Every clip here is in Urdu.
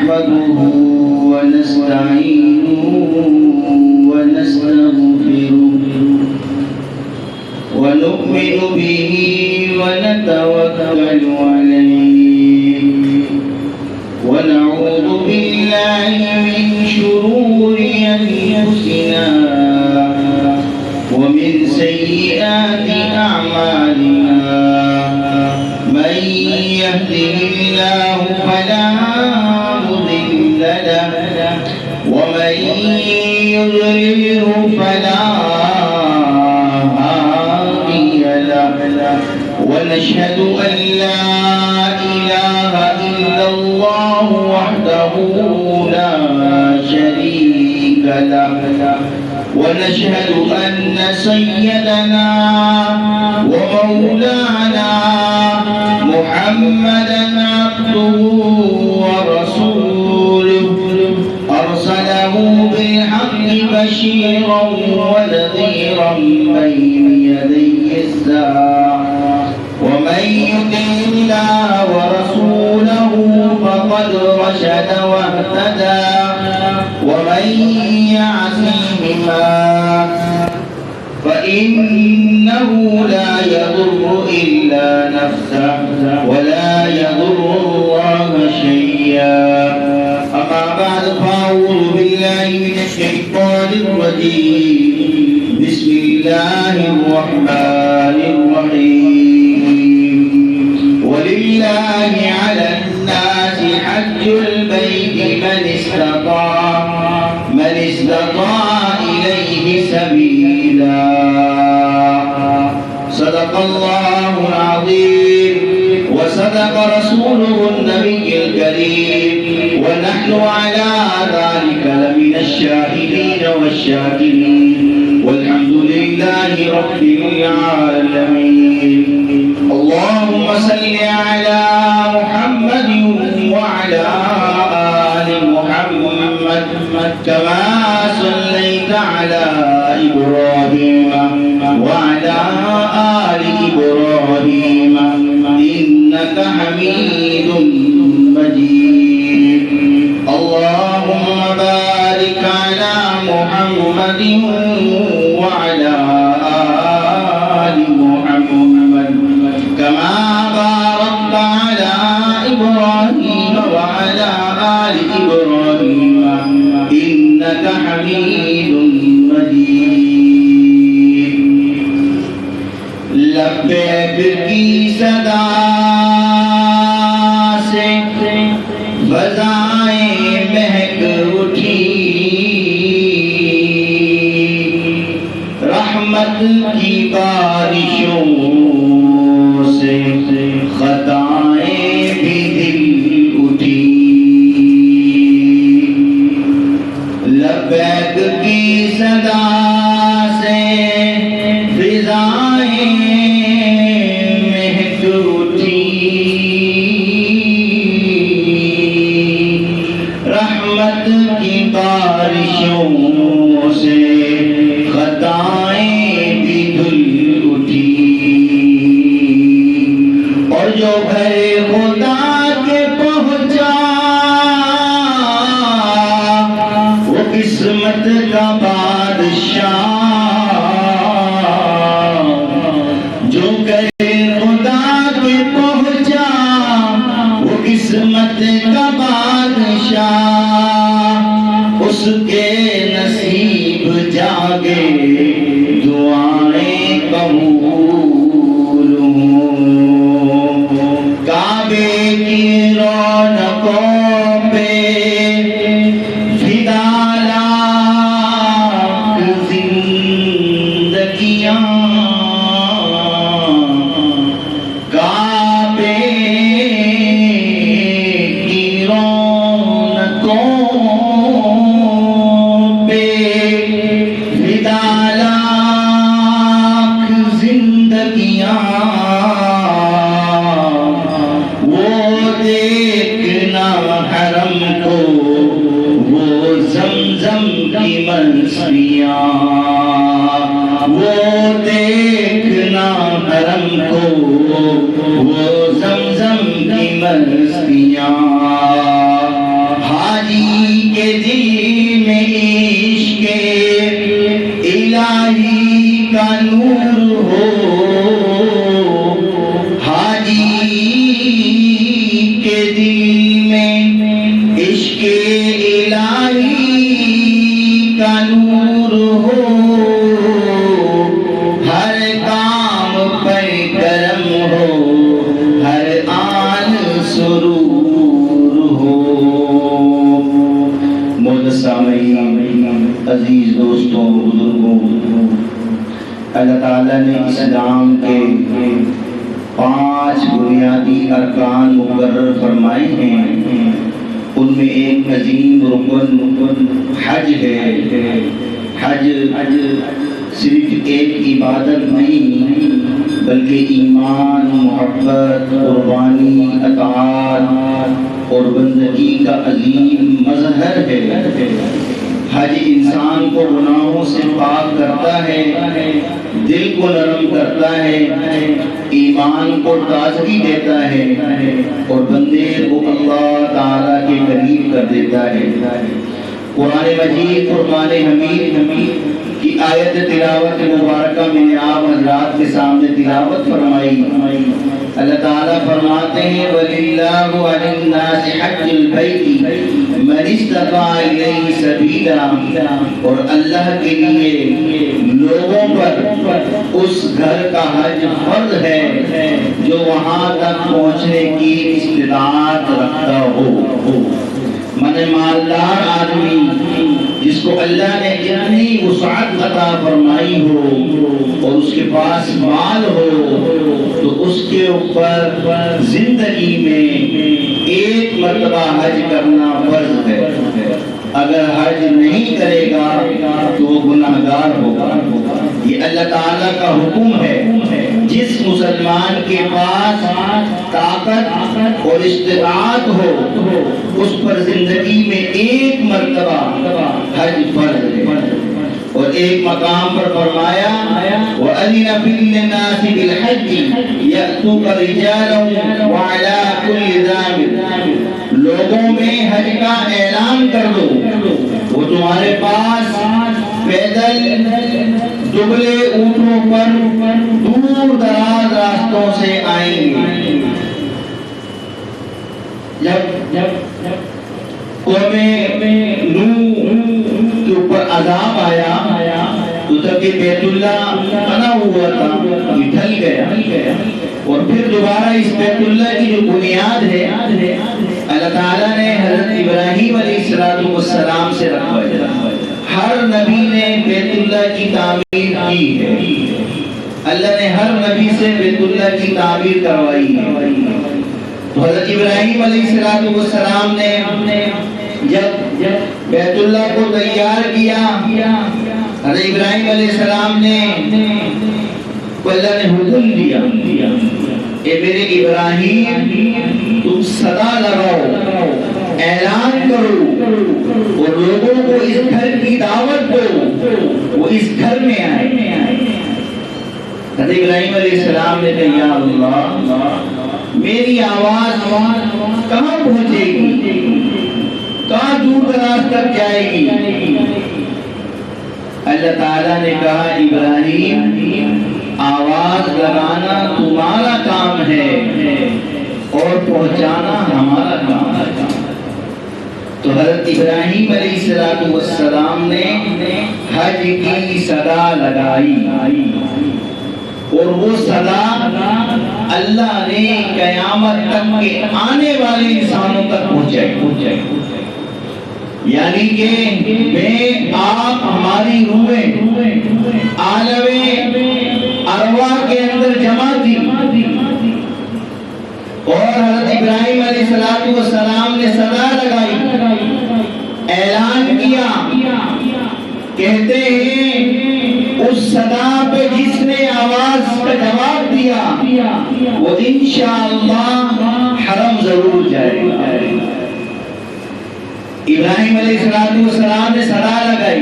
نحمده ونستعينه ونستغفره ونؤمن به ونتوكل عليه ونعوذ بالله من شرور أنفسنا ومن سيئات أعمالنا من يهده الله فلا مضل له ومن يضلله فلا هادي له ونشهد أن لا إله إلا الله وحده لا شريك له ونشهد أن سيدنا ومولانا محمدا عبده ورسوله أرسله بالحق بشيرا ونذيرا بين يدي الساعة ومن يطع الله ورسوله فقد رشد واهتدى ومن يعصهما فإنه لا يضر إلا نفسه ولا يضر الله شيئا أما بعد فأعوذ بالله من الشيطان الرجيم بسم الله الرحمن الرحيم ولله على الناس حج البيت من استطاع إليه سبيلا صدق الله العظيم وصدق رسوله النبي الكريم ونحن على ذلك لمن الشاهدين والشاكرين والحمد لله رب العالمين اللهم صل على محمد وعلى آل محمد كما صليت على إبراهيم وعلى آل إبراهيم إنك حميد مجيد اللهم بارك على محمد وعلى آل محمد كما باركت على إبراهيم وعلى آل إبراهيم إنك حميد مجيد لبیک کی صدا سے فضائیں مہک اٹھی رحمت کی بارشوں سے خطائیں بھی دل اٹھی لبیک کی صدا سے فضائیں مہک اٹھی رحمت کی بارشوں سے خطائیں بھی دھل اٹھی اور جو گھر خدا کے پہنچا وہ قسمت کا بادشاہ جو گھر خدا کے پہنچا وہ قسمت کا بادشاہ اس کے نصیب جاگے دعائیں قبول ہوں کعبے کی رونقوں پہ فدا لاکھ زندگیاں کعبے کی رونقوں پہ فدا لاکھ زندگیاں وہ دیکھنا حرم کو وہ زمزم کی منصریاں وہ دیکھنا حرم کو وہ زمزم کی منصریاں دل میں عشق الہی کا نور ہو، ہر کام پر کرم ہو، ہر آن سرور ہو۔ معزز سامعین، عزیز دوستوں، بزرگوں، اللہ تعالیٰ نے اسلام کے 5 بنیادی ارکان مقرر فرمائے ہیں، ان میں ایک عظیم رکن حج ہے۔ حج صرف ایک عبادت نہیں بلکہ ایمان، محبت، قربانی، اطاعت اور بندگی کا عظیم مظہر ہے۔ حج انسان کو گناہوں سے پاک کرتا ہے، دل کو نرم کرتا ہے، ایمان کو تازگی دیتا ہے اور بندے کو اللہ تعالیٰ کے قریب کر دیتا ہے۔ قرآن مجید فرقان حمید کی آیت تلاوت مبارکہ میں نے آپ حضرات کے سامنے تلاوت فرمائی۔ اللہ تعالیٰ فرماتے ہیں وَلِلَّهُ عَلَى النَّاسِ حَجُّ الْبَيْتِ مَنِ اسْتَطَاعَ إِلَيْهِ سَبِيلًا، اور اللہ کے لیے لوگوں پر اس گھر کا حج فرض ہے جو وہاں تک پہنچنے کی استطاعت رکھتا ہو۔ من مالدار آدمی جس کو اللہ نے اتنی وسعت عطا فرمائی ہو اور اس کے پاس مال ہو تو اس کے اوپر زندگی میں ایک مرتبہ حج کرنا فرض ہے۔ اگر حج نہیں کرے گا تو وہ گناہگار ہوگا۔ یہ اللہ تعالیٰ کا حکم ہے، جس مسلمان کے پاس طاقت اور استطاعت ہو اس پر زندگی میں ایک مرتبہ حج فرض ہے۔ اور ایک مقام پر فرمایا وَأَذِنَ فِي النَّاسِ بِالْحَجِّ يَأْتُوكَ رِجَالًا وَعَلَىٰ كُلِّ ضَامِرٍ، لوگوں میں حج کا اعلان کر دو، وہ تمہارے پاس پیدل دبلے اونٹوں پر دور دراز راستوں سے آئیں گے۔ جب قوم نوح کے اوپر عذاب آیا تو تب کہ بیت اللہ بنا ہوا تھا یہ ڈھل گیا، اور پھر دوبارہ اس بیت اللہ کی جو بنیاد ہے اللہ تعالیٰ نے حضرت ابراہیم علیہ السلام سے رکھوائی۔ ہر نبی نے بیت اللہ کی تعمیر کی ہے، اللہ نے ہر نبی سے بیت اللہ کی تعمیر کروائی ہے۔ تو حضرت ابراہیم علیہ السلام نے جب بیت اللہ کو تیار کیا، حضرت ابراہیم علیہ السلام نے اللہ نے حکم دیا اے میرے ابراہیم تم صدا لگاؤ، اعلان کرو اور لوگوں کو اس گھر کی دعوت دو، وہ اس گھر میں آئے۔ حضرت ابراہیم علیہ السلام نے کہا یا اللہ میری آواز کہاں پہنچے گی، کہاں دور دراز تک جائے گی؟ اللہ تعالیٰ نے کہا ابراہیم آواز لگانا تمہارا کام ہے اور پہنچانا ہمارا کام ہے۔ تو حضرت ابراہیم علیہ السلام نے حج کی صدا لگائی اور وہ صدا اللہ نے قیامت تک کے آنے والے انسانوں تک پہنچائی۔ یعنی کہ میں آپ ہماری روحیں عالم ارواح کے اندر جمع تھی، اور حضرت ابراہیم علیہ السلام نے صدا لگائی، اعلان کیا، کہتے ہیں اس صدا پہ جس نے آواز کا جواب دیا وہ انشاءاللہ حرم ضرور جائے گا۔ ابراہیم علیہ السلام نے صدا لگائی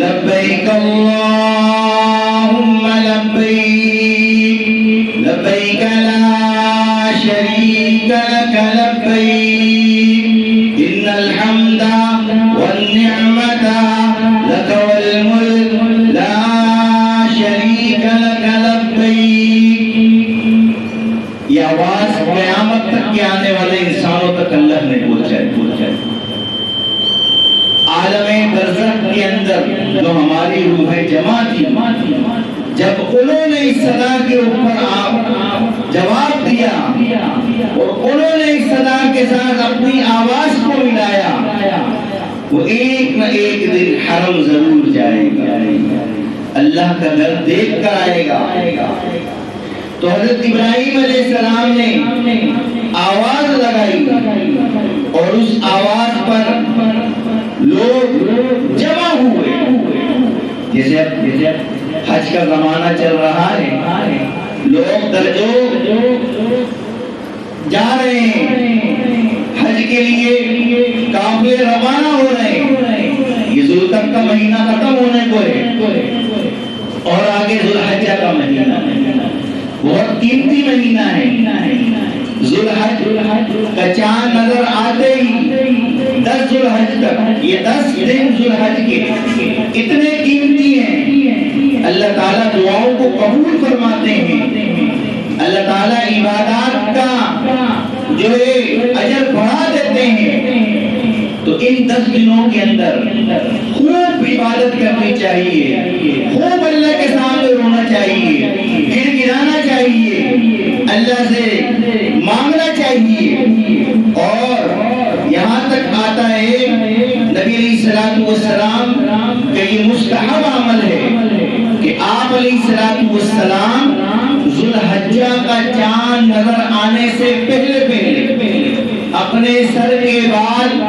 لبیک اللہم لبیک لبیک لا شریک لک لبیک ان الحمد والنعمت لک والملک لا شریک لک لبیک۔ یہ آواز قیامت تک کے آنے والے انسانوں تک جو ہماری روحیں جمع تھی، جب انہوں نے اس صدا کے اوپر جواب دیا اور انہوں نے اس صدا کے ساتھ اپنی آواز کو ملایا، وہ ایک نہ ایک دن حرم ضرور جائے گا، اللہ کا گھر دیکھ کر آئے گا۔ تو حضرت ابراہیم علیہ السلام نے آواز لگائی اور اس آواز پر لوگ جمع ہوئے۔ جیسے حج کا زمانہ چل رہا ہے، لوگ درجو جا رہے ہیں حج کے لیے، قافلے روانہ ہو رہے ہیں۔ یہ ذوالقعدہ کا مہینہ ختم ہونے کو ہے اور آگے ذوالحجہ کا مہینہ، بہت قیمتی مہینہ ہے۔ ذوالحج کا چاند نظر آتے ہی 10 ذوالحج تک، یہ 10 دن ذوالحج کے اتنے قیمتی ہیں، اللہ تعالیٰ دعاؤں کو قبول فرماتے ہیں، اللہ تعالیٰ عبادات کا جو اجر بڑھا دیتے ہیں۔ تو ان 10 دنوں کے اندر خوب عبادت کرنی چاہیے، خوب اللہ کے سامنے رونا چاہیے، گر گرانا چاہیے، اللہ سے مانگنا چاہیے۔ اور یہاں تک آتا ہے نبی علیہ السلام کہ یہ مستحب عمل ہے کہ آپ علیہ السلام ذوالحجہ کا چاند نظر آنے سے پہلے اپنے سر کے بال،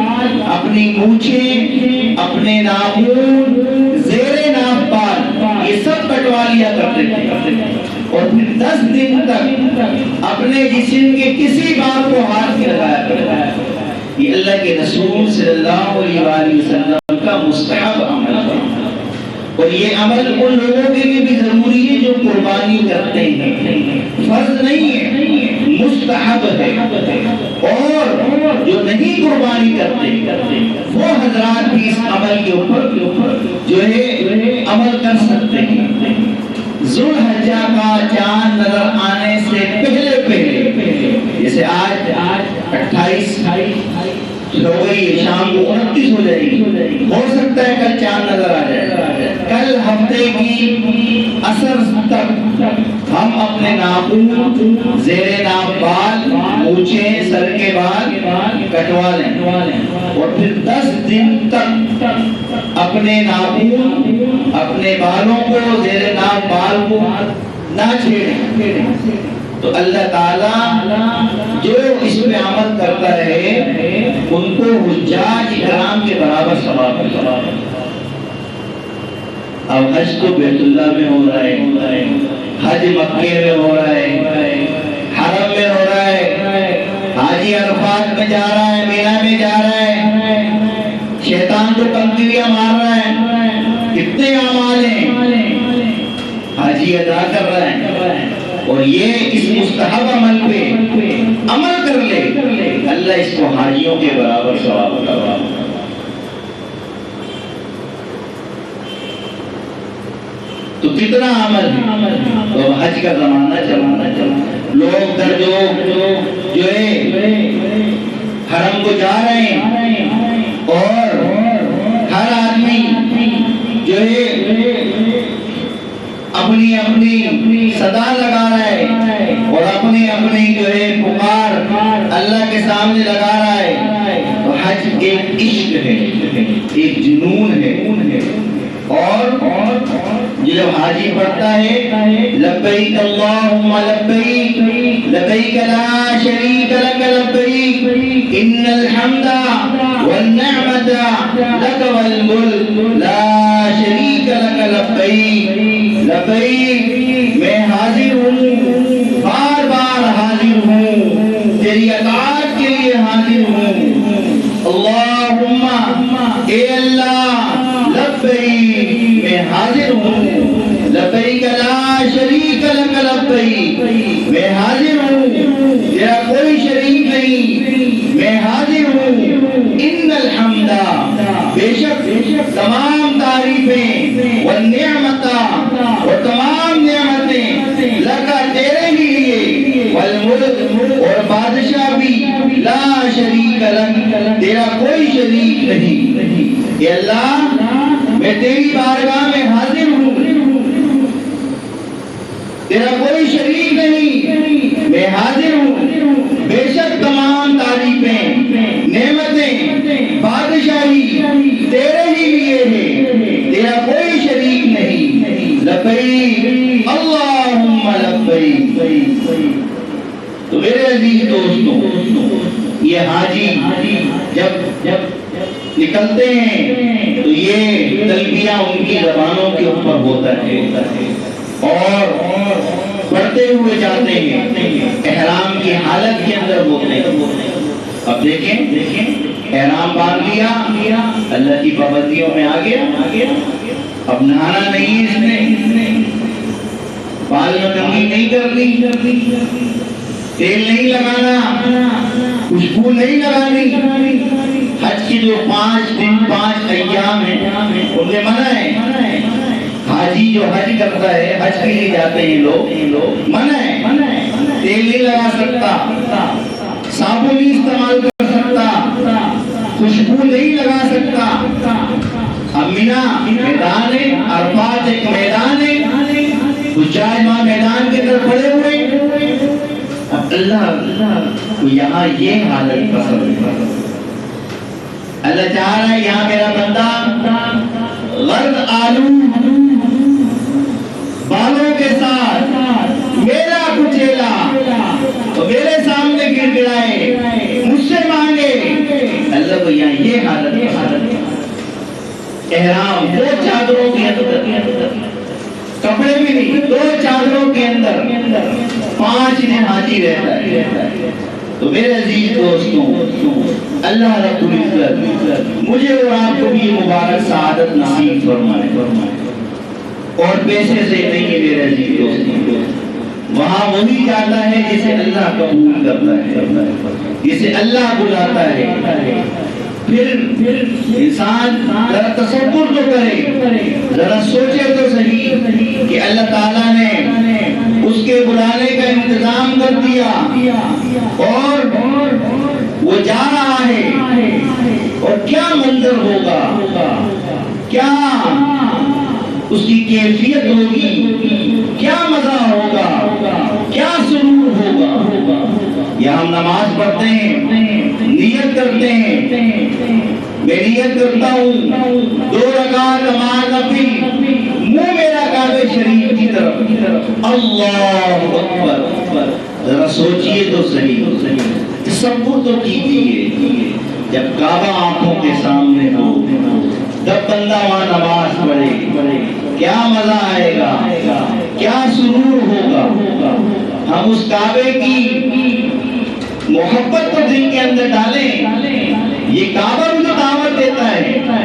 اپنی مونچھیں، اپنے ناخن، زیر ناف بال، یہ سب کٹوا لیا کرتے تھے اور پھر 10 دن تک اپنے جسم کے کسی بات کو ہاتھ نہیں لگایا کرتا ہے۔ یہ اللہ کے رسول صلی اللہ علیہ وآلہ وسلم کا مستحب عمل ہے، اور یہ عمل ان لوگوں کے لیے بھی ضروری ہے جو قربانی کرتے ہیں، فرض نہیں ہے، مستحب ہے۔ اور جو نہیں قربانی کرتے وہ حضرات بھی اس عمل کے اوپر جو ہے عمل کر سکتے ہیں۔ ذوالحجہ کا چاند نظر آنے سے پہلے جیسے آج 28 ہو گئی ہے، شام کو 29 ہو جائے گی، ہو سکتا ہے کل چاند نظر آ جائے، کل ہفتے کی اثر تک ہم اپنے ناخن، زیر ناف بال، مونچھیں، سر کے بال کٹوا لیں اور پھر 10 دن تک اپنے ناخن، اپنے بالوں کو، زیر ناف بال کو نہ چھیڑیں۔ تو اللہ تعالیٰ جو اس پہ عمل کرتا ہے ان کو حجاج کرام کے برابر ثواب دیتا ہے۔ اب حج تو بیت اللہ میں ہو رہا ہے، حج مکے میں ہو رہا ہے، حرم میں ہو رہا ہے، حاجی عرفات میں جا رہا ہے، مینا میں جا رہا ہے، شیطان تو کنکریاں مار رہا ہے، کتنے اعمال ہیں، حاجی ادا کر رہا ہے، اور یہ اس مستحب عمل پہ عمل کر لے، اللہ اس کو حاجیوں کے برابر ثواب کروا۔ تو کتنا عمل ہے، تو حج کا زمانہ چلا، لوگ جو ہے حرم کو جا رہے ہیں اور ہر آدمی جو ہے اپنی اپنی صدا لگا رہا ہے اور اپنی جو ہے پکار اللہ کے سامنے لگا رہا ہے۔ تو حج ایک عشق ہے، ایک جنون ہے، اور جب حاجی پڑھتا ہے لبیک اللہم لبیک لبیک لا شریک لک لبیک ان الحمد والنعمت لک والملک لا شریک لک لبیک لبیک، میں حاضر ہوں، بار بار حاضر ہوں، تیری اطاعت کے لیے حاضر ہوں، اللہم اے اللہ لبیک میں حاضر ہوں، لبیک لا شریک لک لبیک میں حاضر ہوں، تیرا کوئی شریک نہیں، میں حاضر ہوں، ان الحمد بے شک تمام تعریفیں والنعمت اور تمام نعمتیں لکا تیرے ہی لیے، والملک اور بادشاہ بھی، لا شریک لک تیرا کوئی شریک نہیں۔ اے اللہ میں میں تیری بارگاہ میں حاضر ہوں، تیرا کوئی شریک نہیں، میں حاضر ہوں، بے شک تمام تعریفیں، نعمتیں، بادشاہی تیرے ہی لیے ہیں، تیرا کوئی شریک نہیں، لبیک اللہم لبیک۔ تو میرے عزیز دوستوں، یہ حاجی جب نکلتے ہیں تو یہ تلبیہ ان کی زبانوں کے اوپر ہوتا ہے اور پڑھتے ہوئے جاتے ہیں، احرام کی حالت کے اندر ہوتے ہیں۔ اب دیکھیں احرام باندھ لیا، اللہ کی پابندیوں میں آ گیا، اب نہانا نہیں اس نے، بال میں کنگھی نہیں کرنی، تیل نہیں لگانا، خوشبو نہیں لگانی، حج کی جو 5 دن 5 ایام ہیں ان میں منع ہے۔ حاجی جو حج کرتا ہے، حج کے لیے جاتے ہیں لوگ، منع ہے، تیل نہیں لگا سکتا، صابن نہیں استعمال کر سکتا، خوشبو نہیں لگا سکتا۔ اب مینا میدان ہے، عرفات ایک میدان ہے، حجاج وہاں میدان کے اندر پڑے ہوئے، اب اللہ کو یہاں یہ حالت پسند ہے، اللہ چاہ رہا ہے یہاں میرا بندہ غرض آلود بالوں کے ساتھ میرا کچیلا میرے سامنے گر گرائے، مجھ سے مانگے، اللہ کو یہاں یہ حالت، احرام 2 چادروں کے اندر، کپڑے بھی نہیں، 2 چادروں کے اندر 5 دن حاجی رہتا ہے۔ تو میرے عزیز دوستوں، اللہ رب العزت مجھے اور آپ کو بھی مبارک سعادت نصیب فرمائے، اور پیسے سے نہیں ہے میرے عزیز دوستوں، وہاں وہی جاتا ہے جسے اللہ قبول کرتا ہے، جسے اللہ بلاتا ہے۔ پھر انسان ذرا تصور تو کرے، ذرا سوچے تو صحیح کہ اللہ تعالیٰ نے اس کے بلانے کا انتظام کر دیا اور وہ جا رہا ہے، اور کیا منظر ہوگا، کیا اس کی کیفیت ہوگی، کیا مزہ ہوگا، کیا سرور ہوگا۔ یا ہم نماز پڑھتے ہیں، نیت کرتے ہیں، میں نیت کرتا ہوں 2 رکعت نماز نفل، منہ میرا کعبہ شریف کی طرف، اللہ اکبر، ذرا سوچئے تو صحیح، تصور تو کیجئے، جب کعبہ آنکھوں کے سامنے ہو، جب بندہ وہاں نماز پڑھے، کیا مزہ آئے گا، کیا سرور ہوگا۔ ہم اس کعبے کی محبت کو دل کے اندر ڈالیں، یہ کعبہ مجھے دعوت دیتا ہے